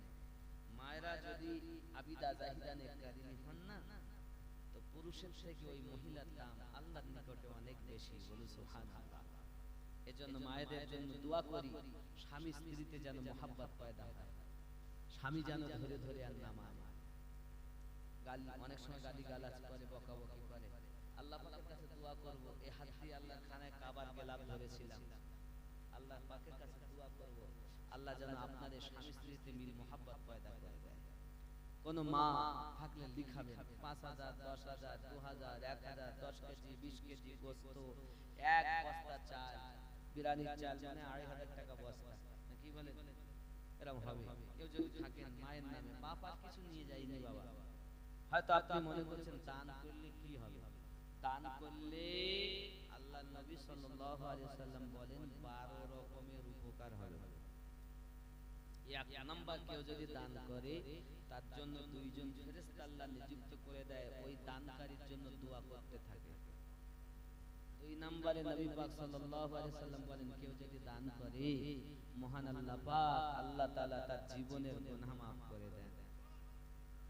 মায়েরা যদি আবিদা জাহিদা নেককারিনী হন না, তো পুরুষের থেকে ওই মহিলার দাম আল্লাহর নিকটে অনেক বেশি। বলি সুবহানাল্লাহ। এজন্য মায়েদের জন্য দোয়া করি, স্বামী স্ত্রীতে যেন মহব্বত পয়দা হয়, স্বামী যেন ধরে ধরে আর না মারে। গালি অনেক সময় গালি গালাজ করে, বকাবকি করে। আল্লাহ পাকের কাছে দোয়া করব, এই হাত দিয়ে আল্লাহর খানায় কাবার গেলাম ধরেছিলাম, আল্লাহ পাকের কাছে দোয়া করব আল্লাহ যেন আপনাদের স্বামী স্ত্রীতে মিল মহব্বত পয়দা করে দেয়। কোন মা থাকলে লিখাবেন 5000 10000 2000 1000 10 কেজি 20 কেজি গোশত, এক বস্তা চাল, বিরিয়ানির চাল মানে 2500 টাকা বস্তা, কি বলেন? এরকম হবে। কেউ যদি থাকেন মায়ের নামে, বাপ আর কিছু নিয়ে যায়নি বাবা। হয়তো আপনি মনে করছেন দান করলে কি হবে? দান করলে আল্লাহর নবী সাল্লাল্লাহু আলাইহি ওয়াসাল্লাম বলেন 12 রকমের উপকার হবে। এক নাম্বার, কেউ যদি দান করে তার জন্য 2 জন ফেরেশতা আল্লাহ নিযুক্ত করে দেয়, ওই দানকারীর জন্য দোয়া করতে থাকে। 2 নম্বরে নবী পাক সাল্লাল্লাহু আলাইহি ওয়াসাল্লাম বলেন, কেউ যদি দান করে মহান আল্লাহ পাক আল্লাহ তাআলা তার জীবনের গুনাহ maaf করে দেন।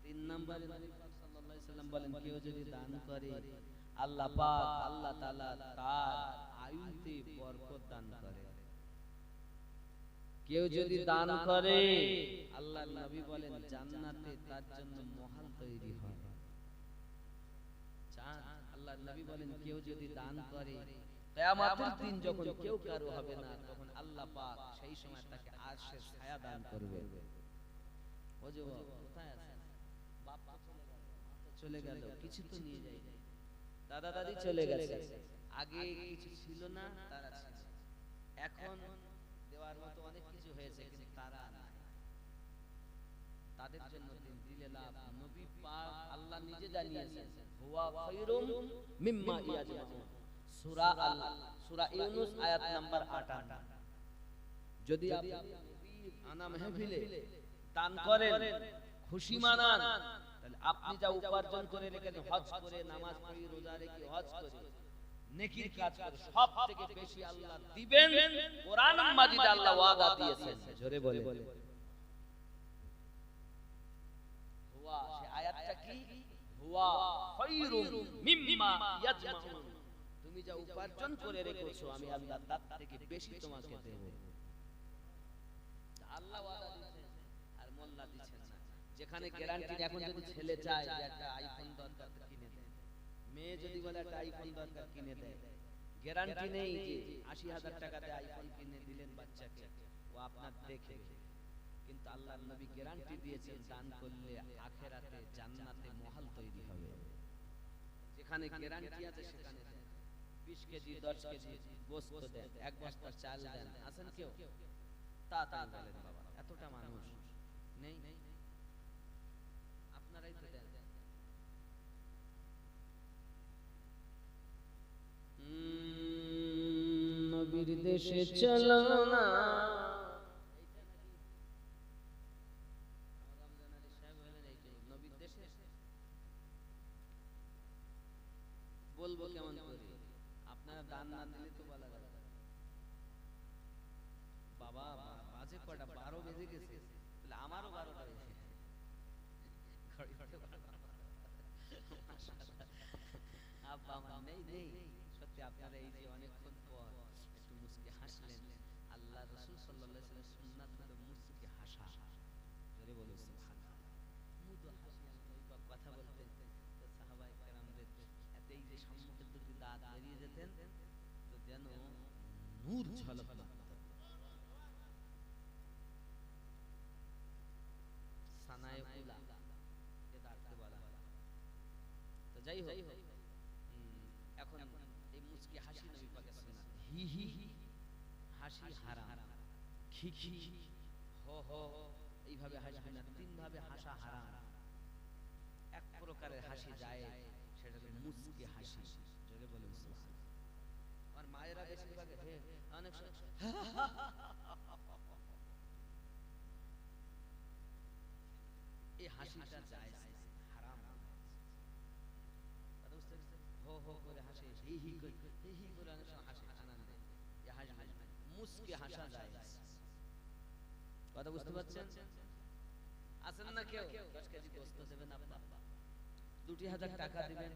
3 নম্বরে নবী পাক সাল্লাল্লাহু আলাইহি ওয়াসাল্লাম বলেন, কেউ যদি দান করে আল্লাহ পাক আল্লাহ তাআলা তার আয়ুতে বরকত দান করে। কেউ যদি দান করে আল্লাহর নবী বলেন জান্নাতে তার জন্য মহল তৈরি হয়। আল্লাহর নবী বলেন, কেউ যদি দান করে কিয়ামতের দিন যখন কেউ কারো হবে না, তখন আল্লাহ পাক সেই সময় তাকে আরশের ছায়া দান করবে। ও যুবক কোথায় আছেন? বাপ চলে গেল, কিছু তো নিয়ে যায়, দাদা দাদি চলে গেছে, আগে কিছু ছিল না তারা ছিল, এখন দেওয়ার মতো অনেক কিছু হয়েছে, কিন্তু তারা নাই। তাদের জন্য দিলে লাভ। নবী পাক আল্লাহ নিজে জানিয়েছেন হুয়া খায়রুম মিম্মা ইয়াজমাউন, সূরা সূরা ইউনূস আয়াত নাম্বার 58। যদি আপনি নবীর আনা মাহফিলে দান করেন, খুশি মানান, তাহলে আপনি যা উপার্জন করে রেখেছেন, হজ করে, নামাজ পড়ে, রোজা রেখে, হজ করে, নেকির কাজ করে, সবথেকে বেশি আল্লাহ দিবেন। কোরআন মাজিদে আল্লাহ ওয়াদা দিয়েছেন, জোরে বলে হুয়া, সে আয়াতটা কি? হুয়া খায়রুম মিম্মা ইয়াজমাউন, তুমি যা উপার্জন করে রেখেছো আমি আল্লাহ তার থেকে বেশি তোমাকে দেব। আল্লাহ ওয়াদা দিয়েছেন আর মোল্লা দিচ্ছেন না। যেখানে গ্যারান্টি, এখন যদি ছেলে চায় যে একটা আইফোন দরকার কিনে দেয়, মেয়ে যদি বলে একটা আইফোন দরকার কিনে দেয়, গ্যারান্টি নেই যে ৮০,০০০ টাকাতে আইফোন কিনে দিলেন বাচ্চাকে, ও আপনার দেখে। কিন্তু আল্লাহর নবী গ্যারান্টি দিয়েছেন দান করলে আখিরাতে জান্নাতে মহল তৈরি হবে। যেখানে গ্যারান্টি আছে সেখানে 20 কেজি 10 কেজি গোশত দেন, এক বস্তা চাল দেন। আছেন কেউ? তাড়াতাড়ি বলেন বাবা, এতটা মানুষ নেই, আপনারাই তো দেন। নবীর দেশে চলো না, বলবো কেমন করে? আপনারা দান না দিলে তো বলা যাবে। বাবা বাজে কটা, 12 বেজে গেছে, তাহলে আমারও 12টা বেজে গেছে। আব্বা আমার নেই সত্যি, আপনারা এই যে অনেকক্ষণ পর একটু মুস্কি হাসলেন, আল্লাহ রাসূল সাল্লাল্লাহু আলাইহি ওয়াসাল্লাম সুন্নাত হলো মুস্কি হাসা। জোরে বলুন সুবহানাল্লাহ। মুদো হাসি, আল্লাহ কথা বলতেন তো সাহাবায়ে কেরামদের এতেই যে সম্মুখের দিকে দাঁত বেরিয়ে যেতেন তো যেন নূর ঝলক মারত। সানায়ে উলা এ দাঁতকে বলা হয়। তো যাই হোক, এখন এই মুস্কি হাসি নবী পাকের সুন্নাত। হি হি হাসি হারাম, খি খি হ হ এইভাবে হাসবে না, তিন ভাবে হাসা হারাম। এক প্রকারের হাসি যায়, সেটা হলো মুস্কি হাসি। জোরে বলুন সুবহানাল্লাহ। আমার মায়েরা বেশিরভাগ অনেক এই হাসিটা যায় হারাম, হো হো করে হাসে, হি হি করে অনেক সময় হাসে আনন্দে, এই হাসবে মুস্কি হাসা যায়। কথা বুঝতে পারছেন? আছেন না কেউ 10 কেজি গোশত দেবেন, আপনার 2,000 টাকা দিবেন,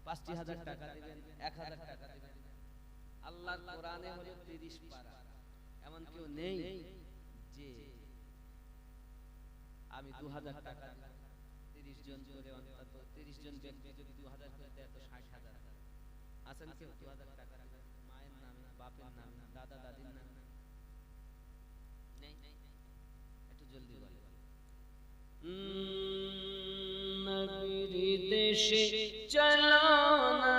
5,000 টাকা দিবেন, 1,000 টাকা দিবেন। আল্লাহর কোরআনে হলো 30 পারা। এমন কেউ নেই যে আমি 2,000 টাকা দিলাম, 30 জন করে অন্তত 30 জন ব্যক্তি যদি 2,000 করে দেয় তো 60,000। আছেন কেউ 2,000 টাকা দিবেন মায়ের নামে, বাপের নামে, দাদা দাদির নামে? নেই। একটু জলদি বলেন। নবীর দেশে চলো না,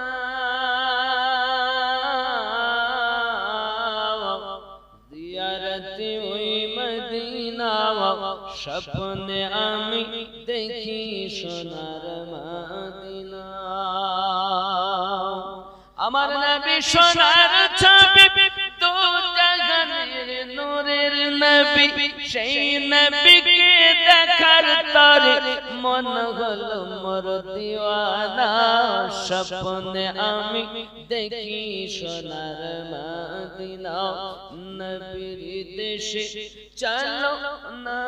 জিয়ারতে ওই মদিনা, স্বপ্নে আমি দেখি সোনার মদিনা। আমার নবী সোনার ছবি, দু জাহানের নূরের নবী, সেই নবীকে দেখার তরে মন হলো মোর দিওয়ানা। স্বপ্নে আমি দেখি সোনার মদিনা, নবীর দেশে চলো না।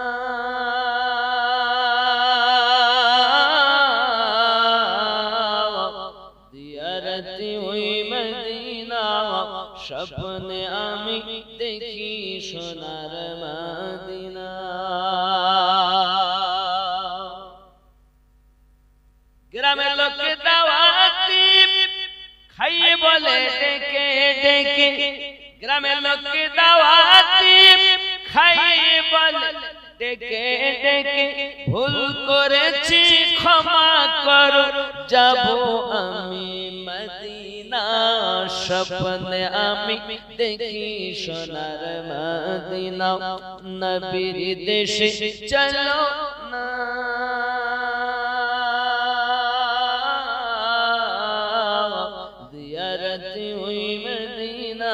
জিয়ারতে ওই মদিনা, স্বপ্নে আমি দেখি সোনার মদিনা। গ্রামের লোকে দাওয়াতি খাইয়ে বলে ডেকে ডেকে, গ্রামের লোকে দাওয়াতি খাইয়ে বলে ডেকে ডেকে, ভুল করেছি ক্ষমা করো, যাব আমি মদিনা। স্বপ্নে আমি দেখি সোনার মদিনা, নবীর দেশে চলো না। জিয়ারতে ওই মদিনা,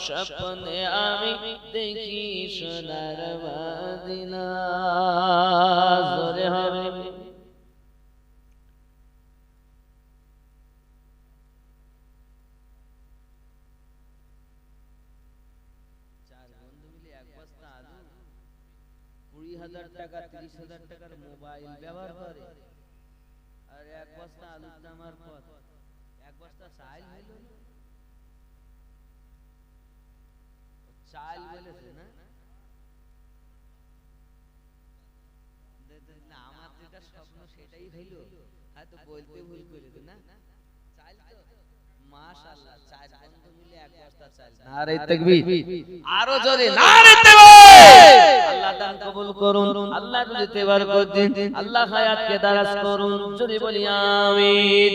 স্বপ্নে আমি দেখি সোনার মদিনা। জোরে হবে। চার বন্ধু মিলে এক বস্তা আলু, 20,000 টাকা 30,000 টাকার মোবাইল ব্যবহার করে, আর এক বস্তা আলুর দাম আর কত? এক বস্তা চাল হইল, চাল বলেছে না? আমার যেটা স্বপ্ন সেটাই হইল, হয়তো বলতে ভুল করে না। চাল তো মাশাআল্লাহ, চার বন্ধু মিলে এক বস্তা চাল। নারে তাকবীর, আরো জোরে নারে তাকবীর। আল্লাহ দান কবুল করুন, আল্লাহ রুজিতে বরকত দিন, আল্লাহ হায়াতকে দারাজ করুন। জোরে বলি আমিন।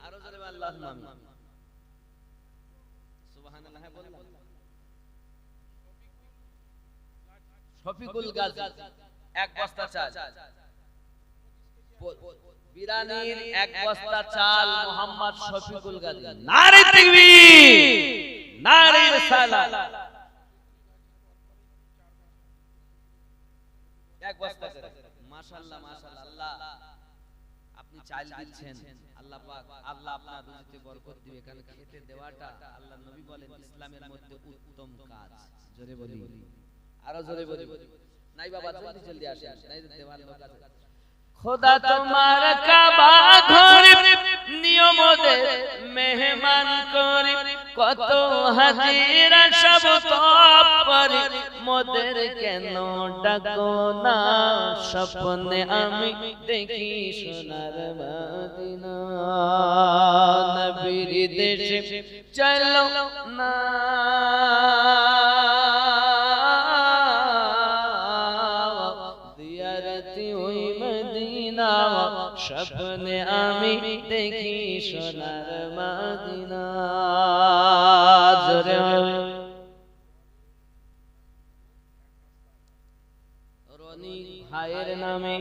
আরো জোরে আল্লাহুম্মা আমিন। সুবহানাল্লাহ বলুন। শফিকুল গাজী এক বস্তা চাল, বিরানির এক বস্তা চাল মোহাম্মদ শফিকুল গাজী। নারে তাকবীর, নারে রিসালাত। এক বস্তা করে মাশাআল্লাহ মাশাআল্লাহ। আল্লাহ আপনি চাল দিচ্ছেন, আল্লাহ পাক আল্লাহ আপনার রুজিতে বরকত দিবে। কারণ খেতে দেওয়াটা আল্লাহর নবী বলেন ইসলামের মধ্যে উত্তম কাজ। জোরে বলি, আরো জোরে বলি। নাই বাবা জলদি জলদি আসেন, নাই দেওয়ার লোক আছে। খোদা তোমার কাবা ঘর নিয়মতে মেহমান করে, কত হাজিরা সব তপ করে, মোদের কেন ডাকো না? স্বপ্নে আমি দেখি সোনার মদিনা। নবীর দেশে চলো না, জিয়ারতে ওই মদিনা। স্বপ্নে আমি দেখি সোনার মদিনা। জোরে রনি ভাইয়ের নামে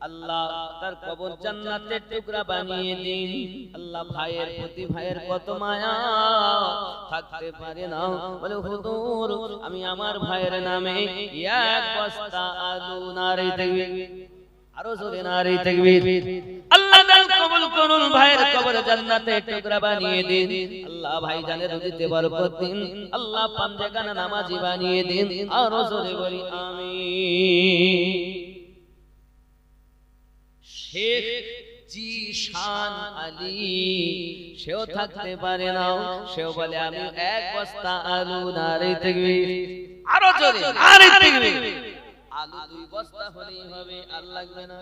আল্লাহ তার কবর জান্নাতের টুকরা বানিয়ে দিন। আল্লাহ ভাইয়ের প্রতি ভাইয়ের কত মায়া, থাকতে পারে না। বলে হুজুর আমি আমার ভাইয়ের নামে এক বস্তা আলু। নারে তাকবীর, আরো জোরে নারে তাকবীর। আল্লাহ দান কবুল করুন, ভাইয়ের কবর জান্নাতের টুকরা বানিয়ে দিন। আল্লাহ ভাইজানের রুজিতে বরকত দিন। আল্লাহ পাঞ্জেগানা নামাজি বানিয়ে দিন। আরো জোরে বলি আমিন। শেখ জিশান আলী সেও থাকতে পারে না, সেও বলে আমি এক বস্তা আলু। নারে তাকবীর, আরো জোরে নারে তাকবীর। আলু 2 বস্তা হলেই হবে, আর লাগবে না।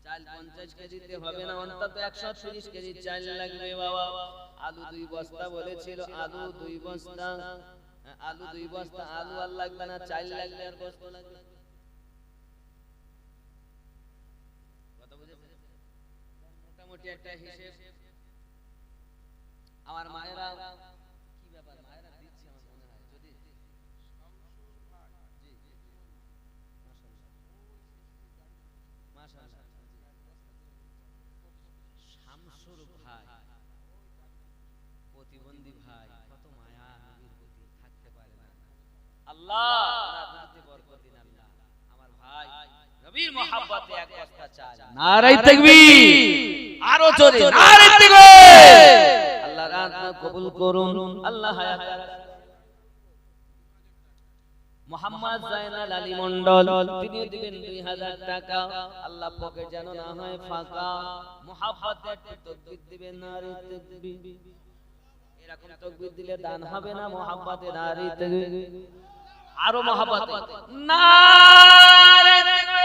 চাল 50 কেজিতে হবে না, অন্তত 130 কেজি চাল লাগবে বাবা। আলু 2 বস্তা বলেছিল, আলু 2 বস্তা, আলু 2 বস্তা। আলু আর লাগবে না, চাল লাগবে আর বস্তা লাগবে। কথা বুঝেছেন? মোটামুটি একটা হিসেব। আমার মায়েরা কি ব্যাপার, মায়েরা দিচ্ছে আমার মনে হয়। যদি মাশাআল্লাহ শামসুর ভাই প্রতিবন্ধী ভাই, কত মায়া নবীর প্রতি, থাকতে পারে না। আল্লাহ আপনার বরকত দিন। আল্লাহ আমার ভাই নবীর মহব্বতে এক বস্তা চাল। নারে তাকবীর, আরো জোরে নারে তাকবীর। আল্লাহ রাত কবুল করুন। আল্লাহ হায়াত মোহাম্মদ জাইনাল আলী মন্ডল তিনি দিবেন 2000 টাকা। আল্লাহ পকেট যেন না হয় ফাঁকা। মহব্বতে একটু তাকবীর দিবেন। নারে তাকবীর। এরকম তাকবীর দিলে দান হবে না, মহব্বতে নারে তাকবীর। আরো মহব্বতে নারে তাকবীর।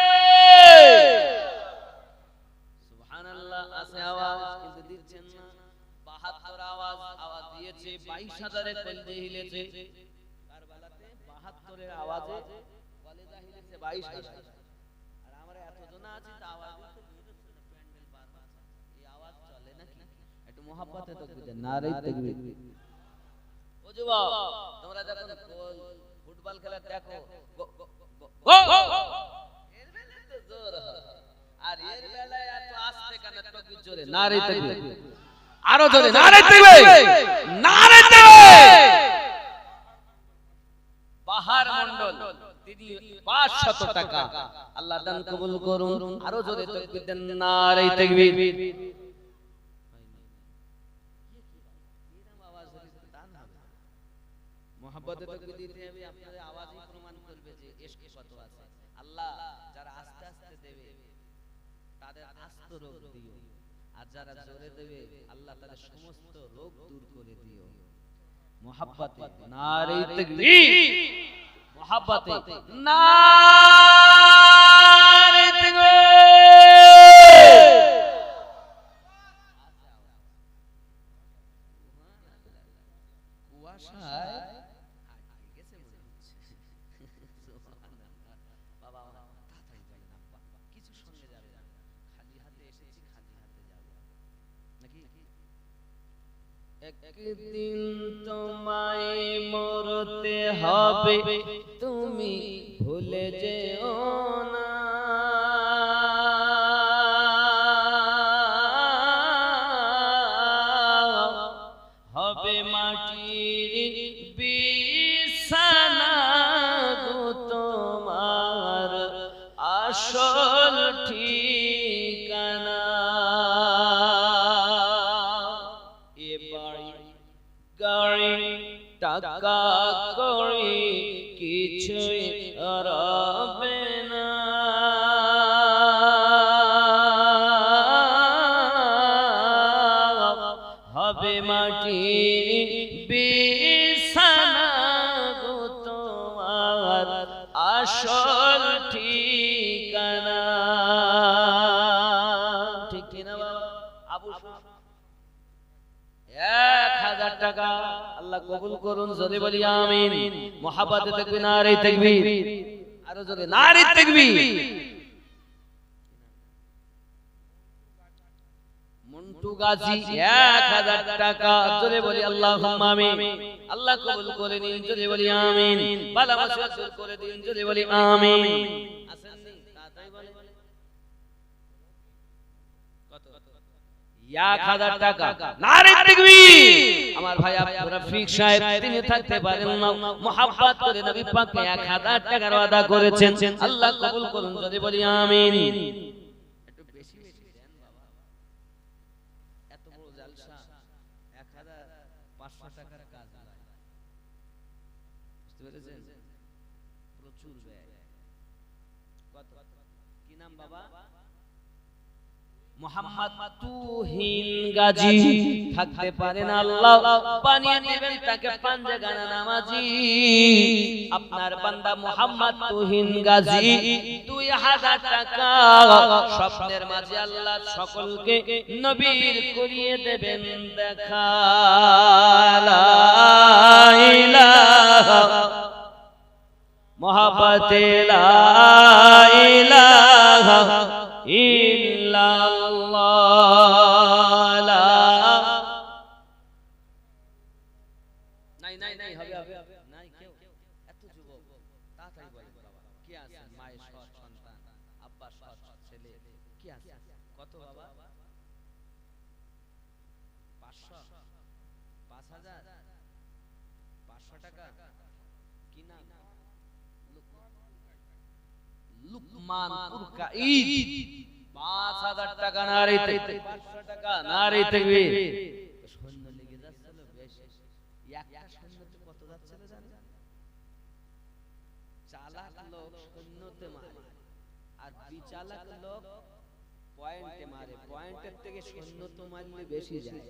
সুবহানাল্লাহ। আছে আওয়াজ কিন্তু দিচ্ছেন না। 72 আওয়াজ দিয়েছে, 22000 এর কলজে হিলেছে। কারবালাতে 72 এর আওয়াজে কলেজা হিলেছে 22000। আর আমরা এতজন আছি তা আওয়াজ তো বেরোচ্ছে না, প্যান্ডেল বারবার। এই আওয়াজ চলে নাকি? একটু মহব্বতে তাকবীর দেন। নারে তাকবীর। ও যুবক, তোমরা যখন ফুটবল খেলা দেখো, এর বেলায় তো জোর হয়, আর এর বেলায় এত আস্তে কেন তাকবীর জোরে? নারে তাকবীর, আরো জোরে নারে তাকবীর, নারে তাকবীর। বাহার মন্ডল তিনি 500 টাকা। আল্লাহ দান কবুল করুন। আরো জোরে তাকবীর দেন। নারে তাকবীর। মহব্বতে তাকবীর দিতে হবে। আপনাদের আওয়াজই প্রমাণ করবে যে ইশক কত আছে। আল্লাহ যারা আস্তে আস্তে দেবে তাদের আস্ত রোগ দিও, আর যারা জোরে দেবে আল্লাহ তাদের সমস্ত রোগ দূর করে দিও। মহব্বতে নারে তাকবীর, মহব্বতে নারে তাকবীর। কুয়াশায় গেছে মনে হচ্ছে। বাবা তাড়াতাড়ি যাবেন, আব্বা কিছু সঙ্গে যাবে না, খালি হাতে এসেছি, খালি হাতে যাব নাকি? একদিন তোমায় মোর করতে হবে, তুমি ভুলে যেও না। হবে মাটির বিছানা গো তোমার আসল ঠিকানা। এ বাড়ি গাড়ি টাকা কড়ি কিছুই রবে না। হবে মাটির বিছানা গো তোমার আসল ঠিকানা। ঠিক কিনা বাবা? আবু 1000 টাকা আল্লাহ কবুল করুন, যদি বলি আমিন। মুহাব্বতে তাকবীর, নারে তাকবীর, আরো জোরে নারে তাকবীর। মন্টু গাজী 1000 টাকা, জোরে বলি আল্লাহুম্মা আমিন। আল্লাহ কবুল করে নিন, জোরে বলি আমিন। ভালো মাসুদ করে দিন, জোরে বলি আমিন। আসেননি তাড়াতাড়ি বলে কত? 1000 টাকা, নারে তাকবীর। আমার ভাই আব্দুর রফিক সাহেব, তিনি থাকতে পারেন না, মুহাব্বত করে নবী পাককে 1000 টাকার ওয়াদা করেছেন। আল্লাহ কবুল করুন, যদি বলি আমিন। একটু বেশি বেশি দেন বাবা, এত বড় জালসা 1500 টাকার কাজ নয়, বুঝতে পেরেছেন? প্রচুর ব্যয়। কত? কি নাম বাবা? মোহাম্মদ তুহিন গাজী, থাকতে পারেন আল্লাহ বানিয়ে দিবেন তাকে পাঞ্জেগানা নামাজি। আপনার বান্দা মোহাম্মদ তুহিন গাজী 2000 টাকা স্বপ্নের মাঝে আল্লাহ সকলকে নবীর করিয়ে দেবেন দেখা। লা ইলাহা মোহাব্বতে লা ইলাহা ইল্লাল্লাহ। নাই নাই নাই, হবে হবে নাই। কেউ এত যুবক তাড়াতাড়ি বলেন বাবা, কি আছে? মায়ের সৎ সন্তান, আব্বার সৎ ছেলে, কি আছে? কত বাবা? 500 5000 500 টাকা। কি নাম? লুকমান কুরকাঈদ 5000 টাকা, নারে তাকবীর। 500 টাকা, নারে তাকবীর। সৈন্য লেগে যাচ্ছিল বেশ। একটা সৈন্যতে কত যাচ্ছিল জানেন? চালাক লোক সৈন্যতে মারে, আর বিচালাক লোক পয়েন্টে মারে। পয়েন্টের থেকে সৈন্যতে মারলে বেশি যায়।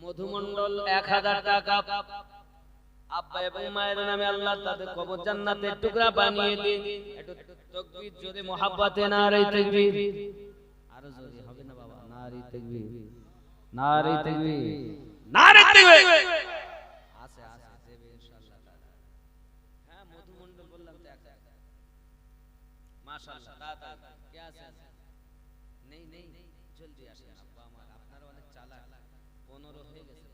মধুমণ্ডল 1000 টাকা। আব্বা এবং মায়ের নামে আল্লাহ তাদের কবর জান্নাতের টুকরা বানিয়ে দিন। একটু তাকবীর জোরে মুহাব্বতে নারে তাকবীর। আরো জোরে হবে না বাবা? নারে তাকবীর, নারে তাকবীর, নারে তাকবীর। আছে আছে, দেবে ইনশাআল্লাহ তাআলা। হ্যাঁ, মধুমণ্ডল বললাম তো 1000। মাশাআল্লাহ, তাড়াতাড়ি কে আছে? নেই নেই, জলদি আসেন আব্বা আমার, আপনারা অনেক চালাক। 15 হয়ে গেছে।